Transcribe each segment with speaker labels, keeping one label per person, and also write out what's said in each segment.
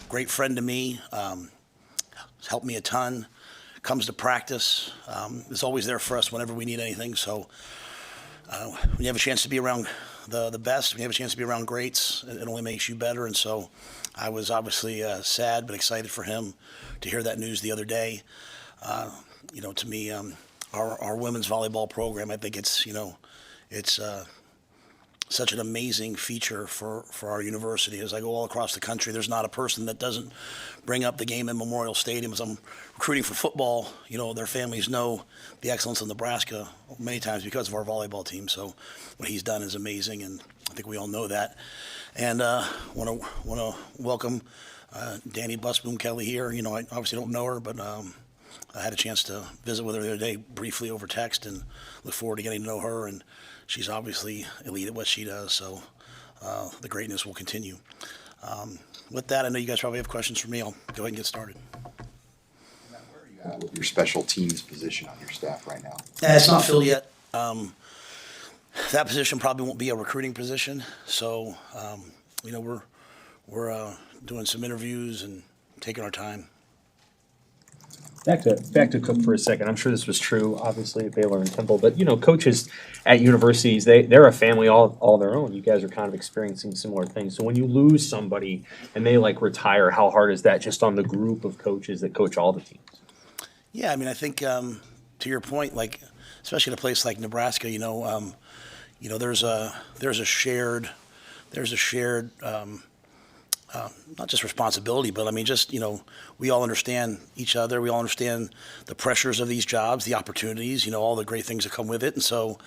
Speaker 1: great friend to me. Helped me a ton. Comes to practice. Is always there for us whenever we need anything. So when you have a chance to be around the best, when you have a chance to be around greats, it only makes you better. And so I was obviously sad but excited for him to hear that news the other day. To me, our women's volleyball program, I think it's such an amazing feature for our university. As I go all across the country, there's not a person that doesn't bring up the game in Memorial Stadium. As I'm recruiting for football, their families know the excellence of Nebraska many times because of our volleyball team. So what he's done is amazing, and I think we all know that. And want to welcome Danny Busboom Kelly here. I obviously don't know her, but I had a chance to visit with her the other day briefly over text, and look forward to getting to know her. And she's obviously elite at what she does, so the greatness will continue. With that, I know you guys probably have questions for me. I'll go ahead and get started.
Speaker 2: Matt, where are you at with your special teams position on your staff right now?
Speaker 1: It's not filled yet. That position probably won't be a recruiting position, so we're doing some interviews and taking our time.
Speaker 3: Back to Cook for a second. I'm sure this was true, obviously, at Baylor and Temple, but coaches at universities, they're a family all their own. You guys are kind of experiencing similar things. So when you lose somebody and they retire, how hard is that just on the group of coaches that coach all the teams?
Speaker 1: Yeah, I think to your point, especially in a place like Nebraska, there's a shared not just responsibility, but we all understand each other. We all understand the pressures of these jobs, the opportunities, all the great things that come with it. And so,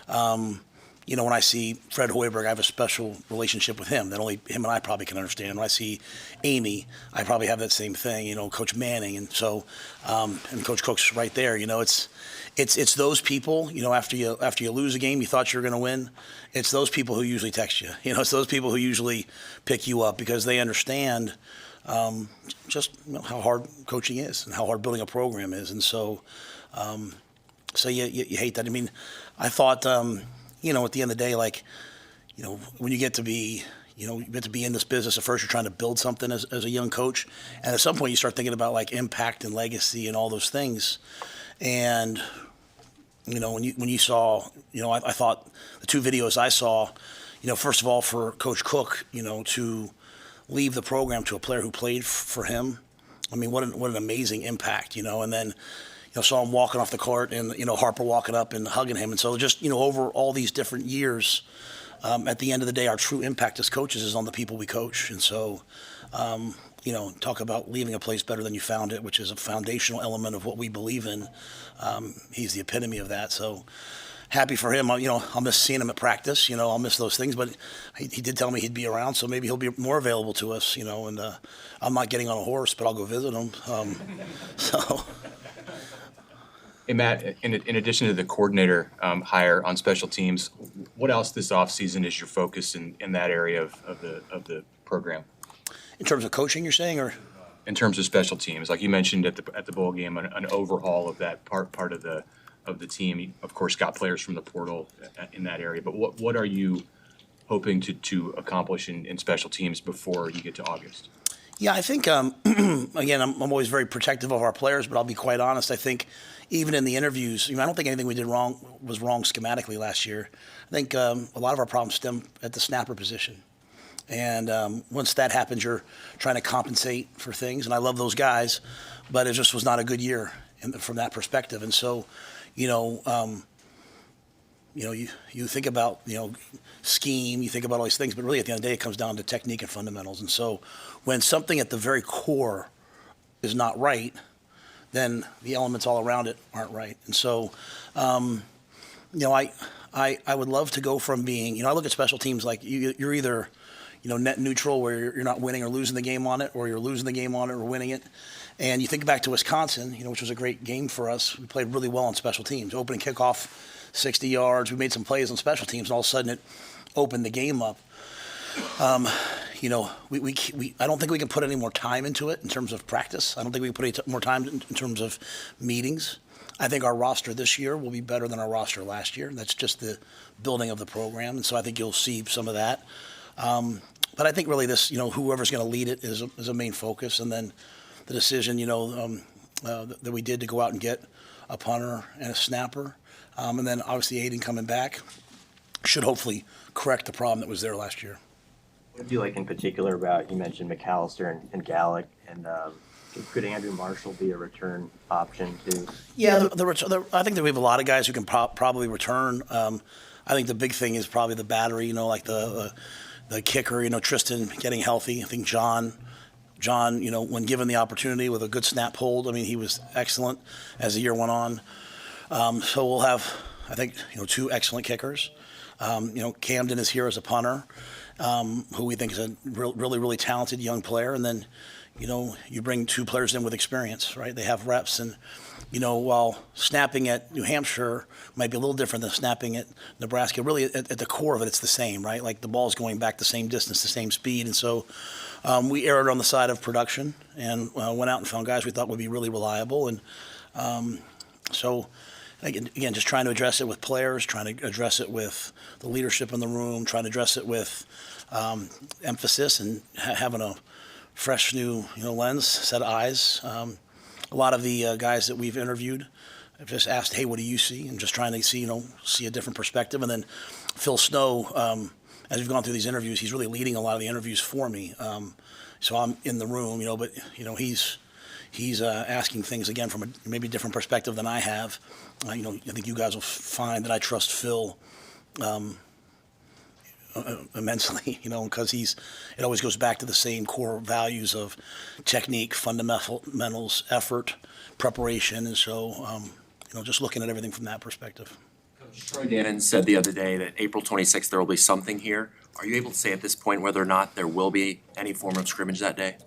Speaker 1: when I see Fred Hoiberg, I have a special relationship with him that only him and I probably can understand. When I see Amy, I probably have that same thing, Coach Manning. And so, and Coach Cook's right there, it's those people, after you lose a game, you thought you were going to win. It's those people who usually text you. It's those people who usually pick you up because they understand just how hard coaching is and how hard building a program is. And so, you hate that. I thought, at the end of the day, when you get to be, you get to be in this business, at first you're trying to build something as a young coach. And at some point you start thinking about impact and legacy and all those things. And when you saw, I thought the two videos I saw, first of all, for Coach Cook, to leave the program to a player who played for him, what an amazing impact, and then saw him walking off the court and Harper walking up and hugging him, and so just over all these different years, at the end of the day, our true impact as coaches is on the people we coach, and so. Talk about leaving a place better than you found it, which is a foundational element of what we believe in. He's the epitome of that. So happy for him. I'll miss seeing him at practice. I'll miss those things. But he did tell me he'd be around, so maybe he'll be more available to us. And I'm not getting on a horse, but I'll go visit him. So.
Speaker 4: Hey Matt, in addition to the coordinator hire on special teams, what else this offseason is your focus in that area of the program?
Speaker 1: In terms of coaching, you're saying, or
Speaker 4: in terms of special teams, like you mentioned at the bowl game, an overhaul of that part of the team. You, of course, got players from the portal in that area. But what are you hoping to accomplish in special teams before you get to August?
Speaker 1: Yeah, I think again, I'm always very protective of our players, but I'll be quite honest. I think even in the interviews, I don't think anything we did wrong was wrong schematically last year. I think a lot of our problems stem at the snapper position. And once that happens, you're trying to compensate for things. And I love those guys, but it just was not a good year from that perspective. And so, you think about, scheme, you think about all these things, but really at the end of the day, it comes down to technique and fundamentals. And so when something at the very core is not right, then the elements all around it aren't right. And so, I would love to go from being, I look at special teams like you're either – net neutral where you're not winning or losing the game on it, or you're losing the game on it or winning it. And you think back to Wisconsin, which was a great game for us. We played really well on special teams. Opening kickoff, 60 yards. We made some plays on special teams, and all of a sudden it opened the game up. I don't think we can put any more time into it in terms of practice. I don't think we can put any more time in terms of meetings. I think our roster this year will be better than our roster last year. That's just the building of the program, and so I think you'll see some of that. But I think really this, whoever's going to lead it is a main focus, and then the decision, that we did to go out and get a punter and a snapper, and then obviously Aiden coming back should hopefully correct the problem that was there last year.
Speaker 5: What do you like in particular about, you mentioned McAllister and Gallick, and could Andrew Marshall be a return option too?
Speaker 1: Yeah, I think that we have a lot of guys who can probably return. I think the big thing is probably the battery, like the kicker, Tristan getting healthy. I think John, when given the opportunity with a good snap hold, he was excellent as the year went on. So we'll have, I think, two excellent kickers. Camden is here as a punter, who we think is a really, really talented young player. And then, you bring two players in with experience, right? They have reps. And, while snapping at New Hampshire might be a little different than snapping at Nebraska, really at the core of it, it's the same, right? Like the ball's going back the same distance, the same speed. And so we erred on the side of production and went out and found guys we thought would be really reliable. And so, again, just trying to address it with players, trying to address it with the leadership in the room, trying to address it with emphasis and having a fresh new lens, set of eyes. A lot of the guys that we've interviewed have just asked, hey, what do you see? And just trying to see a different perspective. And then Phil Snow, as we've gone through these interviews, he's really leading a lot of the interviews for me. So I'm in the room, but he's asking things again from a maybe different perspective than I have. I think you guys will find that I trust Phil immensely, because it always goes back to the same core values of technique, fundamentals, effort, preparation, and so just looking at everything from that perspective.
Speaker 6: Troy Dannon said the other day that April 26th there will be something here. Are you able to say at this point whether or not there will be any form of scrimmage that day?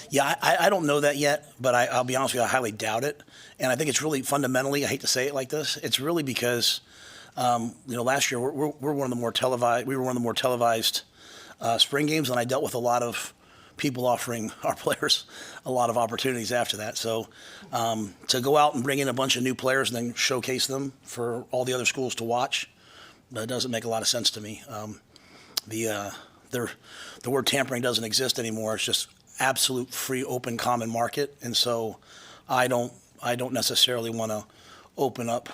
Speaker 1: Yeah, I don't know that yet, but I'll be honest with you, I highly doubt it. And I think it's really fundamentally, I hate to say it like this, it's really because last year we're one of the more televised. We were one of the more televised spring games, and I dealt with a lot of people offering our players a lot of opportunities after that. So to go out and bring in a bunch of new players and then showcase them for all the other schools to watch, that doesn't make a lot of sense to me. The word tampering doesn't exist anymore. It's just absolute free, open, common market, and so I don't necessarily want to open up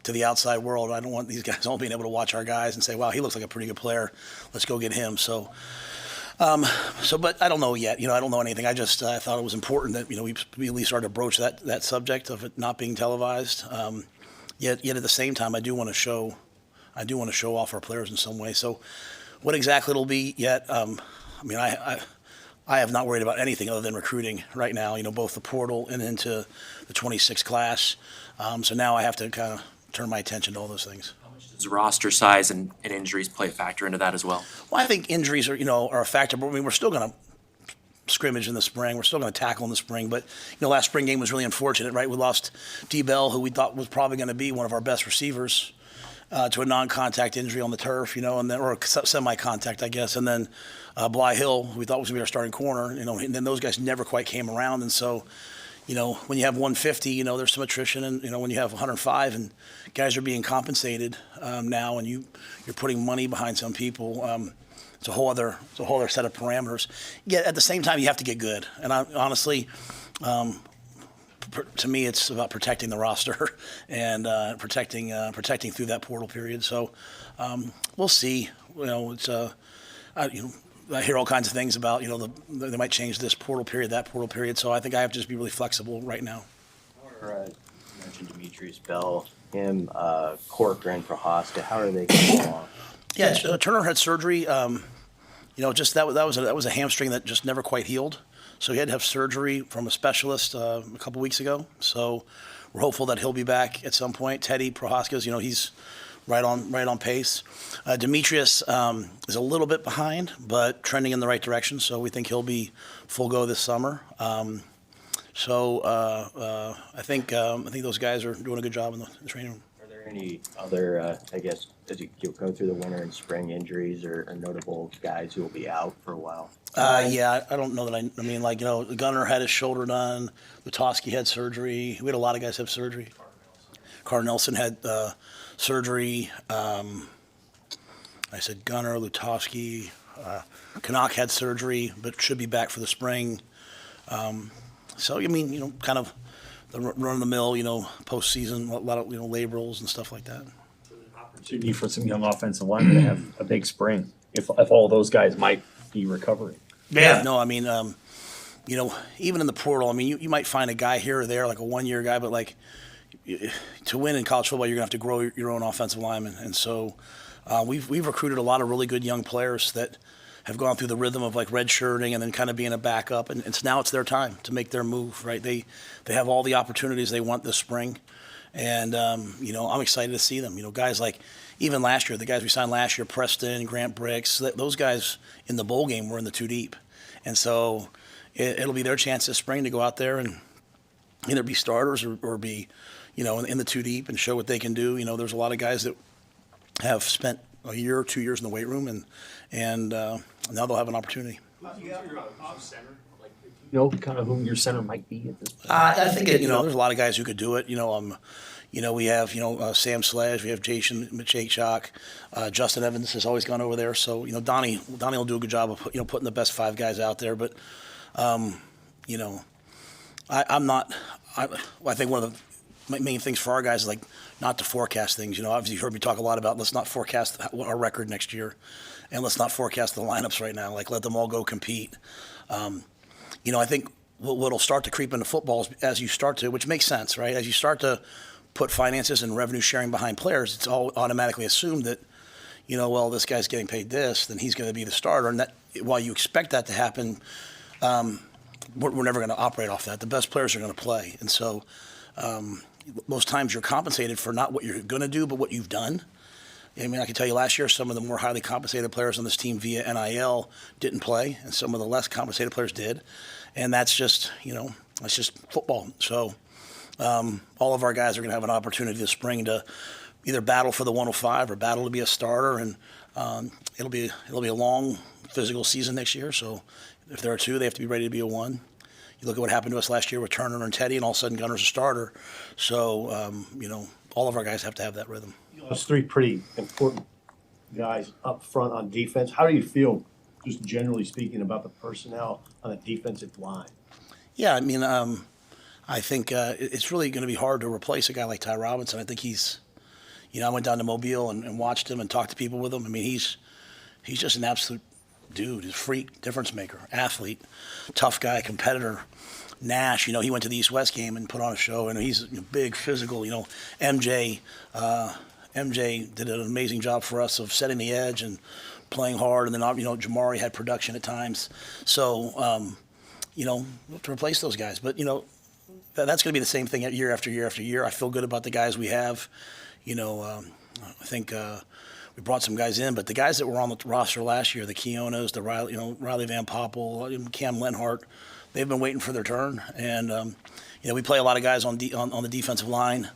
Speaker 1: to the outside world. I don't want these guys all being able to watch our guys and say, wow, he looks like a pretty good player. Let's go get him. So, but I don't know yet. I don't know anything. I thought it was important that, we at least started to broach that subject of it not being televised. Yet at the same time, I do want to show off our players in some way. So what exactly it'll be yet, I have not worried about anything other than recruiting right now, both the portal and into the 26 class. So now I have to kind of turn my attention to all those things.
Speaker 6: Does roster size and injuries play a factor into that as well?
Speaker 1: Well, I think injuries are a factor, but we're still going to scrimmage in the spring. We're still going to tackle in the spring. But, last spring game was really unfortunate, right? We lost D. Bell, who we thought was probably going to be one of our best receivers, to a non-contact injury on the turf, and then, or semi-contact, I guess. And then Bly Hill, who we thought was going to be our starting corner, and then those guys never quite came around. And so, when you have 150, there's some attrition, and when you have 105 and guys are being compensated now, and you're putting money behind some people, it's a whole other set of parameters. Yet at the same time, you have to get good. And honestly, to me, it's about protecting the roster and protecting through that portal period. So we'll see. I hear all kinds of things about, they might change this portal period, that portal period. So I think I have to just be really flexible right now.
Speaker 5: You mentioned Demetrius Bell, him, Carriker, and Prohaska. How are they getting along?
Speaker 1: Yeah, Turner had surgery. That was a hamstring that just never quite healed. So he had to have surgery from a specialist a couple weeks ago. So we're hopeful that he'll be back at some point. Teddy Prohaska's, he's right on pace. Demetrius is a little bit behind, but trending in the right direction. So we think he'll be full go this summer. I think those guys are doing a good job in the training room.
Speaker 5: Are there any other, as you go through the winter and spring injuries or notable guys who will be out for a while?
Speaker 1: Yeah, I don't know that Gunner had his shoulder done. Lutoski had surgery. We had a lot of guys have surgery. Carter Nelson had surgery. I said Gunner, Lutoski. Canuck had surgery, but should be back for the spring. So, I mean, kind of the run-of-the-mill, postseason, a lot of, laborals and stuff like that.
Speaker 3: Opportunity for some young offensive linemen to have a big spring, if all those guys might be recovering.
Speaker 1: Yeah, no, I mean, even in the portal, I mean, you might find a guy here or there, like a one-year guy, but like to win in college football, you're gonna have to grow your own offensive lineman, and so we've recruited a lot of really good young players that have gone through the rhythm of like redshirting and then kind of being a backup, and now it's their time to make their move, right? They have all the opportunities they want this spring, and I'm excited to see them. Guys like even last year, the guys we signed last year, Preston, Grant Bricks, those guys in the bowl game were in the two deep, and so it'll be their chance this spring to go out there and either be starters or be, in the two deep and show what they can do. There's a lot of guys that have spent a year or 2 years in the weight room, and now they'll have an opportunity.
Speaker 3: Kind of who your center might be at this point.
Speaker 1: I think there's a lot of guys who could do it. We have Sam Sledge, we have Jason Machachak, Justin Evans has always gone over there. So Donnie will do a good job of putting the best five guys out there. But I'm not. I think one of the main things for our guys is like not to forecast things. Obviously you heard me talk a lot about let's not forecast our record next year, and let's not forecast the lineups right now. Like let them all go compete. I think what'll start to creep into football is as you start to, which makes sense, right? As you start to put finances and revenue sharing behind players, it's all automatically assumed that, this guy's getting paid this, then he's going to be the starter. And that, while you expect that to happen, we're never going to operate off that. The best players are going to play. And so most times you're compensated for not what you're going to do, but what you've done. I mean, I can tell you last year, some of the more highly compensated players on this team via NIL didn't play, and some of the less compensated players did. And that's just, that's just football. So all of our guys are going to have an opportunity this spring to either battle for the 105 or battle to be a starter. And it'll be a long physical season next year. So if there are two, they have to be ready to be a one. You look at what happened to us last year with Turner and Teddy, and all of a sudden Gunner's a starter. So, all of our guys have to have that rhythm.
Speaker 7: Those three pretty important guys up front on defense. How do you feel, just generally speaking, about the personnel on the defensive line?
Speaker 1: Yeah, I mean, I think it's really going to be hard to replace a guy like Ty Robinson. I think he's, I went down to Mobile and watched him and talked to people with him. I mean, he's just an absolute dude. He's a freak, difference maker, athlete, tough guy, competitor. Nash, he went to the East-West game and put on a show, and he's big, physical. MJ did an amazing job for us of setting the edge and playing hard, and then Jamari had production at times. So, we have to replace those guys. But that's going to be the same thing year after year after year. I feel good about the guys we have. I think we brought some guys in, but the guys that were on the roster last year, the Keonas, the Riley Van Poppel, Cam Lenhart, they've been waiting for their turn. And we play a lot of guys on the defensive line.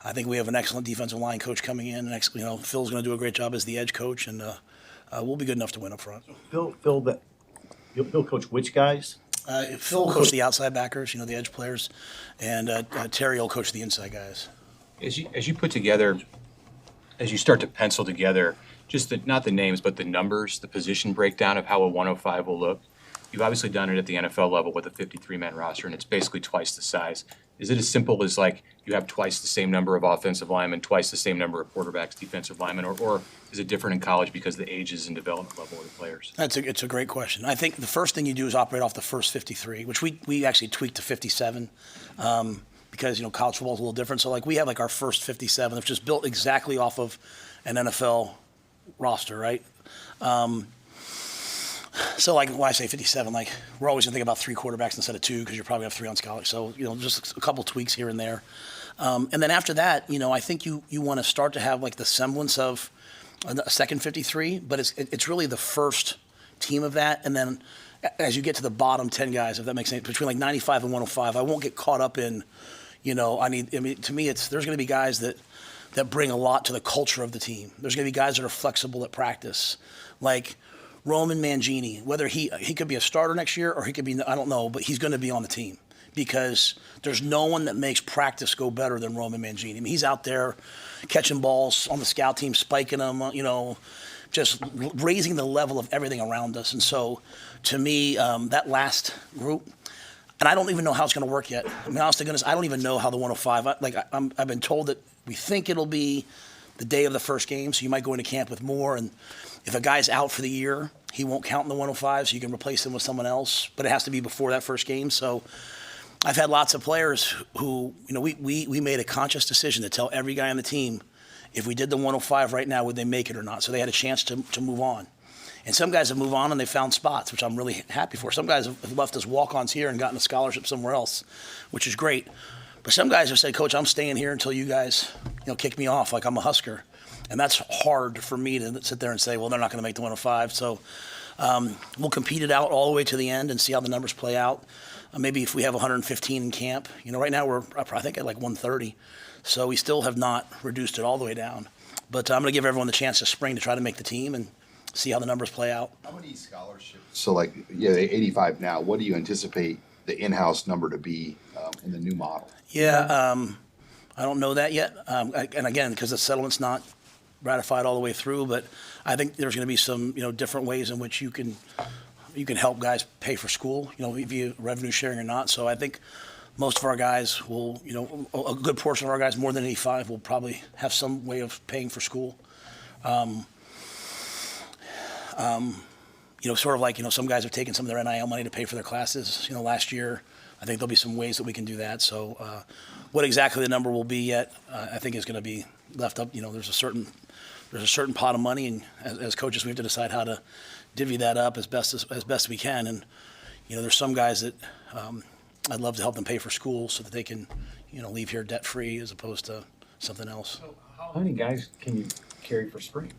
Speaker 1: I think we have an excellent defensive line coach coming in. Phil's going to do a great job as the edge coach, and we'll be good enough to win up front.
Speaker 7: Phil, he'll coach which guys?
Speaker 1: Phil will coach the outside backers, the edge players, and Terry will coach the inside guys.
Speaker 4: As you put together, as you start to pencil together, just not the names, but the numbers, the position breakdown of how a 105 will look, you've obviously done it at the NFL level with a 53-man roster, and it's basically twice the size. Is it as simple as like you have twice the same number of offensive linemen, twice the same number of quarterbacks, defensive linemen, or is it different in college because of the ages and development level of the players?
Speaker 1: It's a great question. I think the first thing you do is operate off the first 53, which we actually tweaked to 57 because college football is a little different. So like we have like our first 57, which is built exactly off of an NFL roster, right? So like when I say 57, like we're always gonna think about three quarterbacks instead of two because you probably have three on scholarship. So just a couple tweaks here and there, and then after that, I think you want to start to have like the semblance of a second 53, but it's really the first team of that, and then as you get to the bottom 10 guys, if that makes sense, between like 95 and 105, I won't get caught up in, to me there's going to be guys that bring a lot to the culture of the team. There's going to be guys that are flexible at practice, like Roman Mangini, whether he could be a starter next year or he could be, I don't know, but he's going to be on the team because there's no one that makes practice go better than Roman Mangini. I mean, he's out there catching balls on the scout team, spiking them, just raising the level of everything around us. And so, to me, that last group, and I don't even know how it's going to work yet. I mean, honest to goodness, I don't even know how the 105. I've been told that we think it'll be the day of the first game, so you might go into camp with more. And if a guy's out for the year, he won't count in the 105, so you can replace him with someone else. But it has to be before that first game. So I've had lots of players who, we made a conscious decision to tell every guy on the team, if we did the 105 right now, would they make it or not? So they had a chance to move on. And some guys have moved on and they found spots, which I'm really happy for. Some guys have left as walk-ons here and gotten a scholarship somewhere else, which is great. But some guys have said, Coach, I'm staying here until you guys, kick me off like I'm a Husker. And that's hard for me to sit there and say, well, they're not going to make the 105. So we'll compete it out all the way to the end and see how the numbers play out. Maybe if we have 115 in camp. Right now we're, I think, at like 130. So we still have not reduced it all the way down. But I'm going to give everyone the chance this spring to try to make the team and see how the numbers play out.
Speaker 2: How many scholarships? So the 85 now, what do you anticipate the in-house number to be in the new model?
Speaker 1: Yeah, I don't know that yet. And again, because the settlement's not ratified all the way through, but I think there's going to be some, different ways in which you can help guys pay for school, via revenue sharing or not. So I think most of our guys will, a good portion of our guys, more than 85, will probably have some way of paying for school. Sort of like, some guys have taken some of their NIL money to pay for their classes, last year. I think there'll be some ways that we can do that. So what exactly the number will be yet, I think is going to be left up. There's a certain pot of money, and as coaches, we have to decide how to divvy that up as best we can. And, there's some guys that I'd love to help them pay for school so that they can, leave here debt-free as opposed to something else.
Speaker 3: So how many guys can you carry for spring?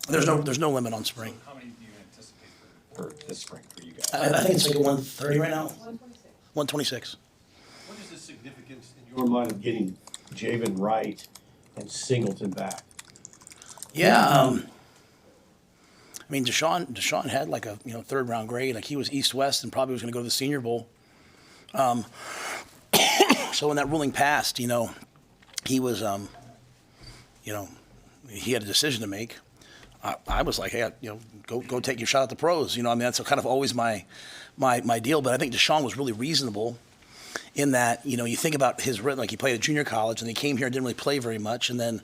Speaker 1: There's no limit on spring.
Speaker 3: How many do you anticipate for this spring for you guys?
Speaker 1: I think it's like a 130 right now. 126.
Speaker 7: What is the significance in your mind of getting Javen Wright and Singleton back?
Speaker 1: Yeah. I mean, Deshaun had like a third round grade. Like he was East-West and probably was going to go to the Senior Bowl. So when that ruling passed, he was, he had a decision to make. I was like, hey, go take your shot at the pros. That's kind of always my deal. But I think Deshaun was really reasonable in that, you think about his, like he played at junior college and he came here and didn't really play very much, and then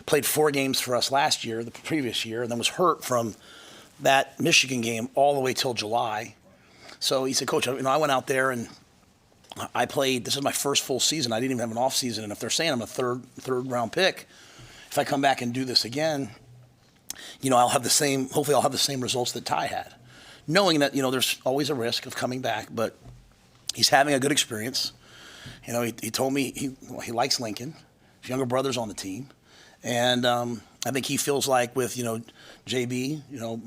Speaker 1: played 4 games for us last year, the previous year, and then was hurt from that Michigan game all the way till July. So he said, Coach, I went out there and I played. This is my first full season. I didn't even have an off season, and if they're saying I'm a third round pick, if I come back and do this again, I'll have the same. Hopefully, I'll have the same results that Ty had, knowing that there's always a risk of coming back. But he's having a good experience. He told me he likes Lincoln. His younger brother's on the team, and I think he feels like with JB,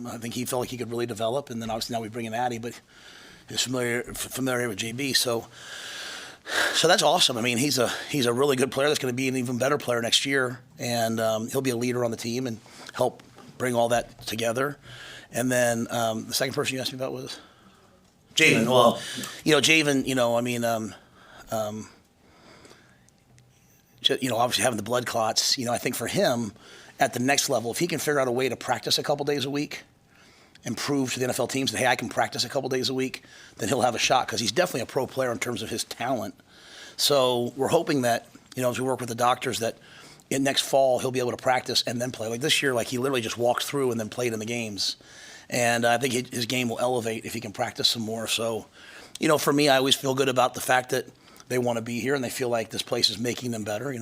Speaker 1: I think he felt like he could really develop. And then obviously now we bring in Addy, but his familiar with JB. So that's awesome. I mean, he's a really good player that's going to be an even better player next year, and he'll be a leader on the team and help bring all that together. And then the second person you asked me about was Javen. Well, Javen, obviously having the blood clots, I think for him at the next level, if he can figure out a way to practice a couple days a week and prove to the NFL teams that, hey, I can practice a couple days a week, then he'll have a shot, because he's definitely a pro player in terms of his talent. So we're hoping that, as we work with the doctors, that in next fall he'll be able to practice and then play. Like this year, he literally just walked through and then played in the games. And I think his game will elevate if he can practice some more. So, for me, I always feel good about the fact that they want to be here and they feel like this place is making them better.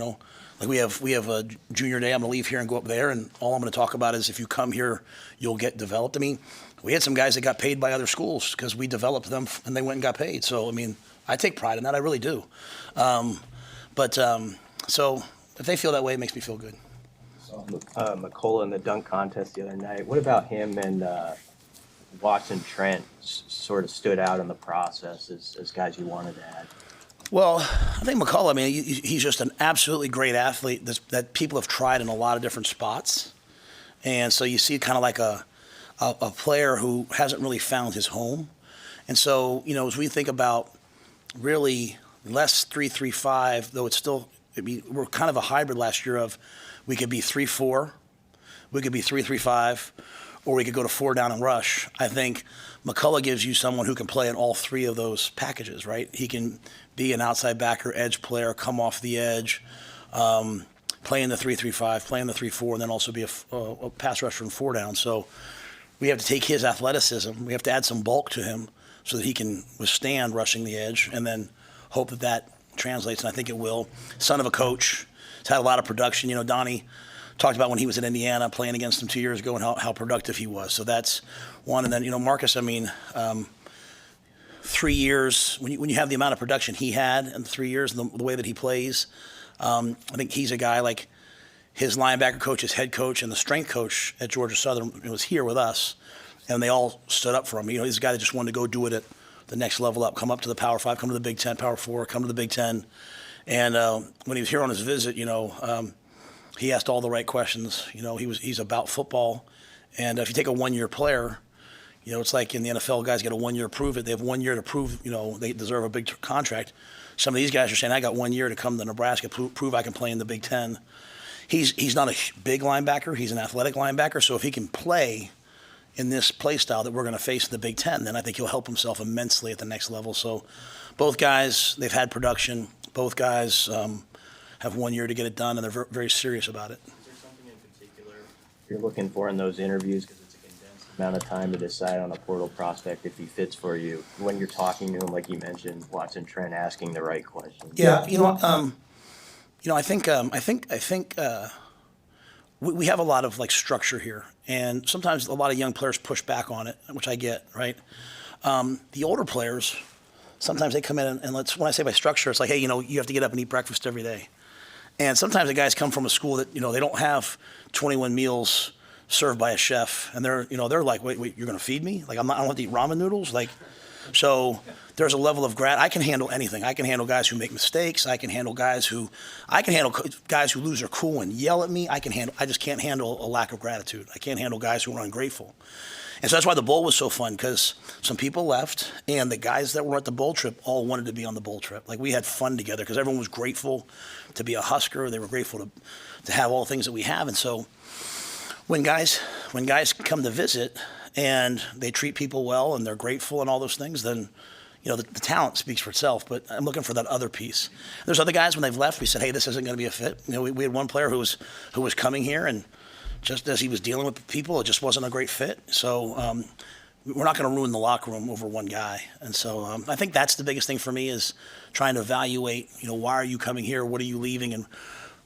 Speaker 1: Like we have a junior day. I'm going to leave here and go up there, and all I'm going to talk about is if you come here, you'll get developed. I mean, we had some guys that got paid by other schools because we developed them and they went and got paid. So, I mean, I take pride in that. I really do. So if they feel that way, it makes me feel good.
Speaker 5: McCullough in the dunk contest the other night. What about him and Watson Trent sort of stood out in the process as guys you wanted to add?
Speaker 1: Well, I think McCullough, he's just an absolutely great athlete that people have tried in a lot of different spots. And so you see kind of like a player who hasn't really found his home. And so, as we think about really less 3-3-5, though it's still, we're kind of a hybrid last year of we could be 3-4, we could be 3-3-5, or we could go to 4 down and rush. I think McCullough gives you someone who can play in all 3 of those packages, right? He can be an outside backer, edge player, come off the edge, play in the 3-3-5, play in the 3-4, and then also be a pass rusher from 4 down. So we have to take his athleticism. We have to add some bulk to him so that he can withstand rushing the edge, and then hope that that translates, and I think it will. Son of a coach. He's had a lot of production. You know, Donnie talked about when he was in Indiana playing against him 2 years ago and how productive he was. So that's one. And then, you know, Marcus, I mean, 3 years, when you have the amount of production he had in 3 years and the way that he plays, I think he's a guy like his linebacker coach, his head coach, and the strength coach at Georgia Southern was here with us, and they all stood up for him. You know, he's a guy that just wanted to go do it at the next level up, come up to the Power 5, come to the Big Ten, Power 4, come to the Big Ten. And when he was here on his visit, you know, he asked all the right questions. You know, he's about football. And if you take a one-year player, you know, it's like in the NFL, guys get a 1 year to prove it. They have 1 year to prove, you know, they deserve a big contract. Some of these guys are saying, I got 1 year to come to Nebraska, prove I can play in the Big Ten. He's not a big linebacker. He's an athletic linebacker. So if he can play in this play style that we're going to face in the Big Ten, then I think he'll help himself immensely at the next level. So both guys, they've had production. Both guys have 1 year to get it done, and they're very serious about it.
Speaker 5: Is there something in particular you're looking for in those interviews? Because it's a condensed amount of time to decide on a portal prospect if he fits for you. When you're talking to him, like you mentioned, watching Trent asking the right questions.
Speaker 1: Yeah, I think we have a lot of like structure here, and sometimes a lot of young players push back on it, which I get, right? The older players, sometimes they come in and when I say by structure, it's like, hey, you know, you have to get up and eat breakfast every day. And sometimes the guys come from a school that, you know, they don't have 21 meals served by a chef, and they're like, wait, you're going to feed me? Like, I don't have to eat ramen noodles? Like, so there's a level of I can handle anything. I can handle guys who make mistakes. I can handle guys who lose their cool and yell at me. I just can't handle a lack of gratitude. I can't handle guys who are ungrateful. And so that's why the bowl was so fun, because some people left, and the guys that were at the bowl trip all wanted to be on the bowl trip. Like, we had fun together because everyone was grateful to be a Husker. They were grateful to have all the things that we have. And so when guys come to visit and they treat people well and they're grateful and all those things, then, you know, the talent speaks for itself. But I'm looking for that other piece. There's other guys, when they've left, we said, hey, this isn't going to be a fit. You know, we had one player who was coming here, and just as he was dealing with people, it just wasn't a great fit. So we're not going to ruin the locker room over one guy. And so I think that's the biggest thing for me, is trying to evaluate, you know, why are you coming here? What are you leaving? And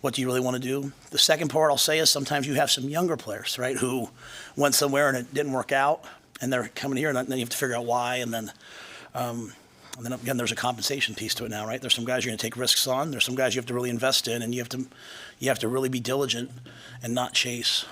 Speaker 1: what do you really want to do? The second part I'll say is sometimes you have some younger players, right, who went somewhere and it didn't work out, and they're coming here, and then you have to figure out why. And then again, there's a compensation piece to it now, right? There's some guys you're going to take risks on. There's some guys you have to really invest in, and you have to really be diligent and not chase.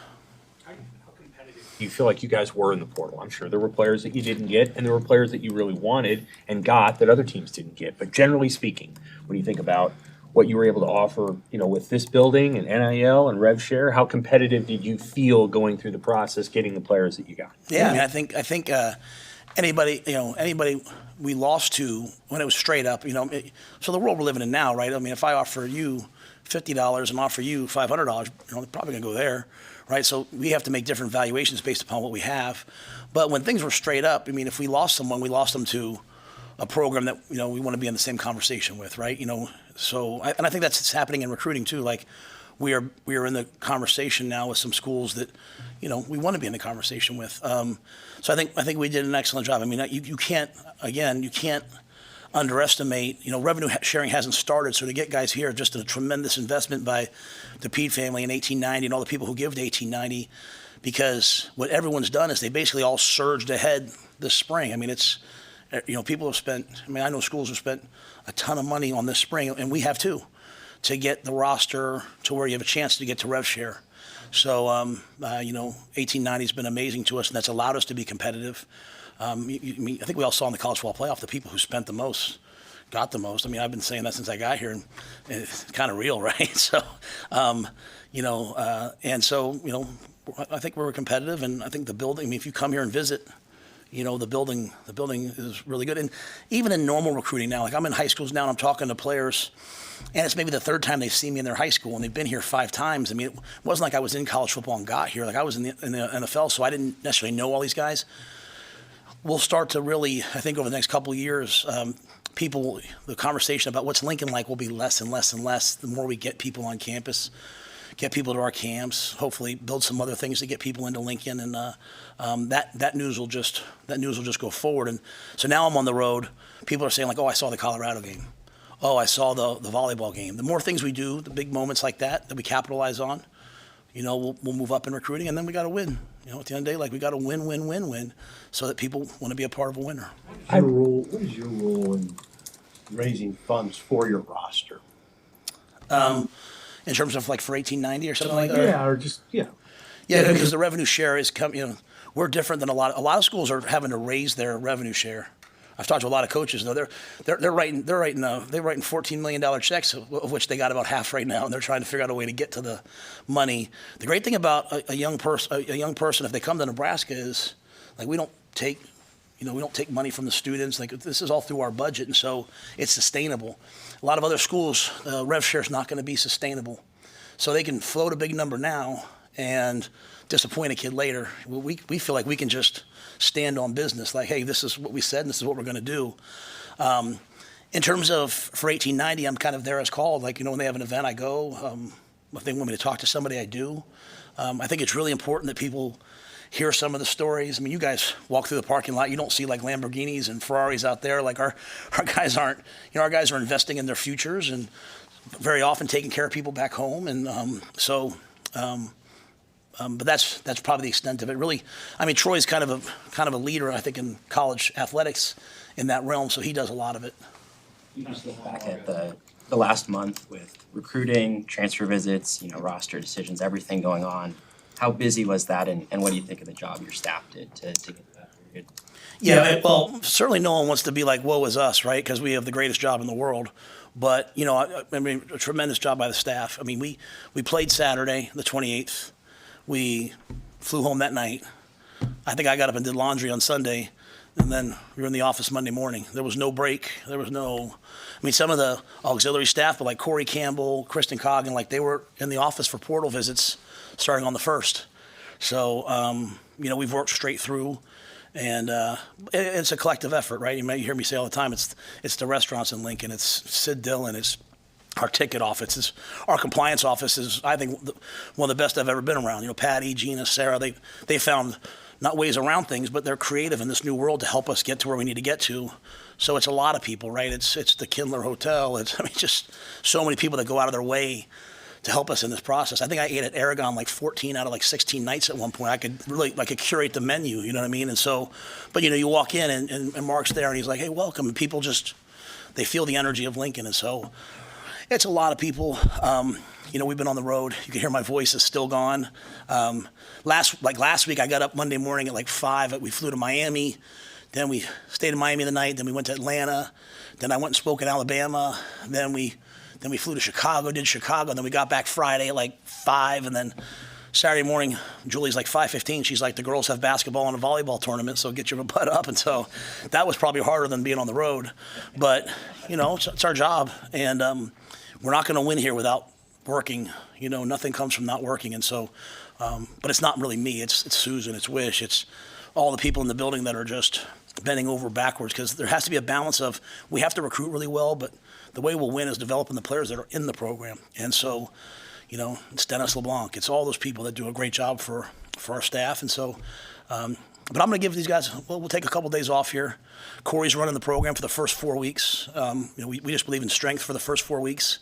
Speaker 3: How competitive do you feel like you guys were in the portal? I'm sure there were players that you didn't get, and there were players that you really wanted and got that other teams didn't get. But generally speaking, when you think about what you were able to offer, you know, with this building and NIL and rev share, how competitive did you feel going through the process, getting the players that you got?
Speaker 1: Yeah, I mean, I think anybody we lost to, when it was straight up, you know, so the world we're living in now, right? I mean, if I offer you $50 and offer you $500, you know, they're probably going to go there, right? So we have to make different valuations based upon what we have. But when things were straight up, I mean, if we lost someone, we lost them to a program that, you know, we want to be in the same conversation with, right? You know, so and I think that's happening in recruiting too. Like, we are in the conversation now with some schools that, you know, we want to be in the conversation with. So I think we did an excellent job. I mean, you can't underestimate, you know, revenue sharing hasn't started. So to get guys here, just a tremendous investment by the Pede family in 1890 and all the people who give to 1890, because what everyone's done is they basically all surged ahead this spring. I mean, it's, you know, people have spent, I mean, I know schools have spent a ton of money on this spring, and we have too, to get the roster to where you have a chance to get to rev share. So, you know, 1890's been amazing to us, and that's allowed us to be competitive. I think we all saw in the college football playoff the people who spent the most got the most. I mean, I've been saying that since I got here, and it's kind of real, right? So, you know, and so, you know, I think we're competitive, and I think the building, I mean, if you come here and visit, the building is really good. And even in normal recruiting now, like I'm in high schools now and I'm talking to players, and it's maybe the third time they've seen me in their high school, and they've been here 5 times. I mean, it wasn't like I was in college football and got here. Like I was in the NFL, so I didn't necessarily know all these guys. We'll start to really, I think over the next couple of years, the conversation about what's Lincoln like will be less and less and less the more we get people on campus, get people to our camps, hopefully build some other things to get people into Lincoln, and that news will just go forward. And so now I'm on the road. People are saying like, oh, I saw the Colorado game. Oh, I saw the volleyball game. The more things we do, the big moments like that we capitalize on, we'll move up in recruiting, and then we got to win. At the end of the day, like we got to win, so that people want to be a part of a winner.
Speaker 7: What is your role in raising funds for your roster?
Speaker 1: In terms of like for 1890 or something like that?
Speaker 7: Yeah, or just,
Speaker 1: Yeah, because the revenue share is we're different than a lot of schools are having to raise their revenue share. I've talked to a lot of coaches though. They're writing $14 million checks, of which they got about half right now, and they're trying to figure out a way to get to the money. The great thing about a young person if they come to Nebraska is like we don't take money from the students. Like this is all through our budget, and so it's sustainable. A lot of other schools, rev share is not going to be sustainable, so they can float a big number now and disappoint a kid later. We feel like we can just stand on business. Like, hey, this is what we said, and this is what we're going to do. In terms of for 1890, I'm kind of there as called. Like when they have an event, I go. If they want me to talk to somebody, I do. I think it's really important that people hear some of the stories. I mean, you guys walk through the parking lot, you don't see like Lamborghinis and Ferraris out there. Like our guys aren't, our guys are investing in their futures and very often taking care of people back home. And but that's probably the extent of it. Really, I mean, Troy's kind of a leader, I think, in college athletics in that realm, so he does a lot of it.
Speaker 8: You just look back at the last month with recruiting, transfer visits, roster decisions, everything going on. How busy was that, and what do you think of the job your staff did to get that period?
Speaker 1: Yeah, well, certainly no one wants to be like, woe is us, right? Because we have the greatest job in the world. But, I mean, a tremendous job by the staff. I mean, we played Saturday, the 28th. We flew home that night. I think I got up and did laundry on Sunday, and then we were in the office Monday morning. There was no break. There was no, I mean, some of the auxiliary staff, but like Corey Campbell, Kristen Coggan, like they were in the office for portal visits starting on the 1st. So, we've worked straight through, and it's a collective effort, right? You may hear me say all the time, it's the restaurants in Lincoln, it's Sid Dillon, it's our ticket office, it's our compliance office is, I think, one of the best I've ever been around. Patty, Gina, Sarah, they found not ways around things, but they're creative in this new world to help us get to where we need to get to. So it's a lot of people, right? It's the Kindler Hotel. It's just so many people that go out of their way to help us in this process. I think I ate at Aragon like 14 out of like 16 nights at one point. I could curate the menu, you know what I mean? And so, but you walk in and Mark's there and he's like, hey, welcome. And people they feel the energy of Lincoln. And so it's a lot of people. We've been on the road. You can hear my voice is still gone. Last week, I got up Monday morning at like 5. We flew to Miami. Then we stayed in Miami the night. Then we went to Atlanta. Then I went and spoke in Alabama. Then we flew to Chicago, did Chicago. And then we got back Friday at like 5. And then Saturday morning, Julie's like 5:15. She's like, the girls have basketball and a volleyball tournament, so get your butt up. And so that was probably harder than being on the road. But, it's our job. And we're not going to win here without working. Nothing comes from not working. And so, but it's not really me. It's Susan, it's Wish, it's all the people in the building that are just bending over backwards, because there has to be a balance of, we have to recruit really well, but the way we'll win is developing the players that are in the program. And so, it's Dennis LeBlanc. It's all those people that do a great job for our staff. And so, but I'm going to give these guys, we'll take a couple days off here. Corey's running the program for the first 4 weeks. We just believe in strength for the first 4 weeks.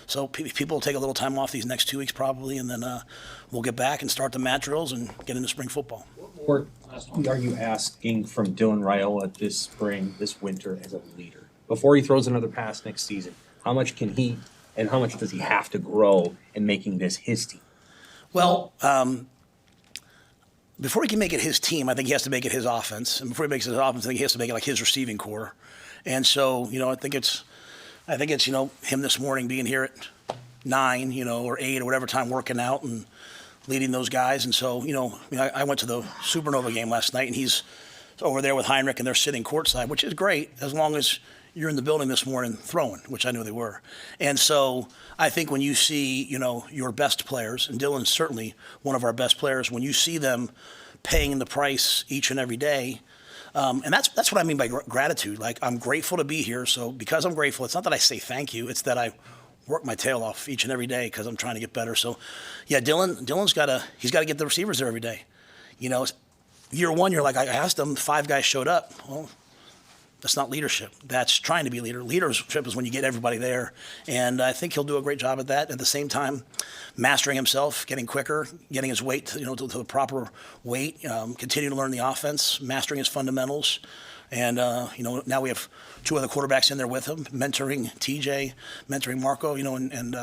Speaker 1: So people will take a little time off these next 2 weeks probably, and then we'll get back and start the mat drills and get into spring football.
Speaker 3: Or are you asking from Dylan Raiola this winter as a leader? Before he throws another pass next season, how much can he and how much does he have to grow in making this his team?
Speaker 1: Well, before he can make it his team, I think he has to make it his offense. And before he makes it his offense, I think he has to make it like his receiving core. And so, I think it's him this morning being here at 9, or 8 or whatever time, working out and leading those guys. And so, I went to the Supernova game last night, and he's over there with Heinrich, and they're sitting courtside, which is great as long as you're in the building this morning throwing, which I knew they were. And so I think when you see, your best players, and Dylan's certainly one of our best players, when you see them paying the price each and every day, and that's what I mean by gratitude. Like, I'm grateful to be here. So because I'm grateful, it's not that I say thank you. It's that I work my tail off each and every day because I'm trying to get better. So, yeah, Dylan's got to get the receivers there every day. Year one, you're like, I asked them, 5 guys showed up. Well, that's not leadership. That's trying to be a leader. Leadership is when you get everybody there. And I think he'll do a great job at that. At the same time, mastering himself, getting quicker, getting his weight, to the proper weight, continue to learn the offense, mastering his fundamentals. And, now we have 2 other quarterbacks in there with him, mentoring TJ, mentoring Marco, and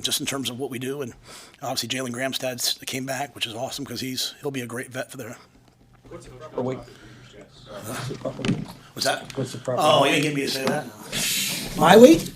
Speaker 1: just in terms of what we do. And obviously Jalen Gramstad came back, which is awesome because he'll be a great vet for there. What's that?
Speaker 3: What's the proper?
Speaker 1: Oh, you didn't get me to say that.
Speaker 9: My weight?